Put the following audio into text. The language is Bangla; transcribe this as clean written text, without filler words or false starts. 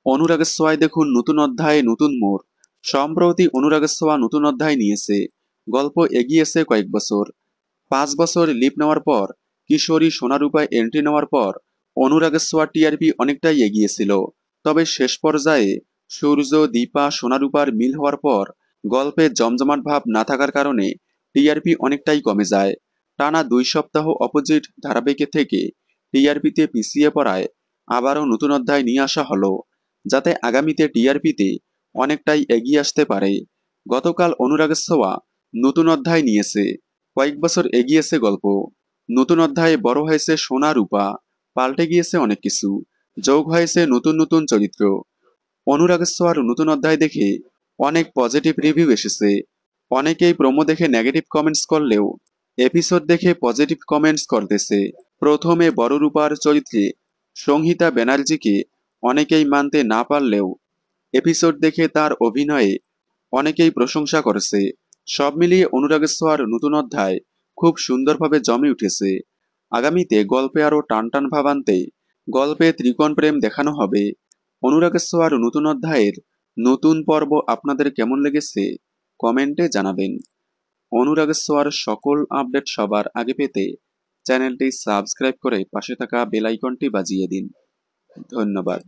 অনুরাগের ছোঁয়ায় দেখুন নতুন অধ্যায়ে নতুন মোড়। সম্প্রতি অনুরাগের ছোঁয়া নতুন অধ্যায় নিয়েছে। গল্প এগিয়েছে কয়েক বছর। 5 বছর লিপ নেওয়ার পর, কিশোরী সোনারূপায় এন্ট্রি নেওয়ার পর অনুরাগের ছোঁয়া টিআরপি অনেকটাই এগিয়েছিল। তবে শেষ পর্যায়ে সূর্য, দীপা, সোনারূপার মিল হওয়ার পর গল্পে জমজমাট ভাব না থাকার কারণে টিআরপি অনেকটাই কমে যায়। টানা 2 সপ্তাহ অপোজিট ধারাবাহিকে থেকে টিআরপিতে পিছিয়ে পড়ায় আবারও নতুন অধ্যায় নিয়ে আসা হলো, যাতে আগামীতে টিআরপিতে অনেকটাই এগিয়ে আসতে পারে। গতকাল অনুরাগের ছোঁয়া নতুন অধ্যায় নিয়েছে। কয়েক বছর এগিয়েছে গল্প। নতুন অধ্যায়ে বড় হয়েছে সোনা রূপা, পাল্টে গিয়েছে অনেক কিছু, যোগ হয়েছে নতুন নতুন চরিত্র। অনুরাগের ছোঁয়ার নতুন অধ্যায় দেখে অনেক পজিটিভ রিভিউ এসেছে। অনেকেই প্রোমো দেখে নেগেটিভ কমেন্টস করলেও এপিসোড দেখে পজিটিভ কমেন্টস করতেছে। প্রথমে বড় রূপার চরিত্রে সংহিতা ব্যানার্জিকে অনেকেই মানতে না পারলেও এপিসোড দেখে তার অভিনয়ে অনেকেই প্রশংসা করেছে। সব মিলিয়ে অনুরাগের ছোঁয়ার নতুন অধ্যায় খুব সুন্দরভাবে জমে উঠেছে। আগামীতে গল্পে আরও টানটান ভাব আনতে গল্পে ত্রিকোণ প্রেম দেখানো হবে। অনুরাগের ছোঁয়ার নতুন অধ্যায়ের নতুন পর্ব আপনাদের কেমন লেগেছে কমেন্টে জানাবেন। অনুরাগের ছোঁয়ার সকল আপডেট সবার আগে পেতে চ্যানেলটি সাবস্ক্রাইব করে পাশে থাকা বেল আইকনটি বাজিয়ে দিন। ধন্যবাদ।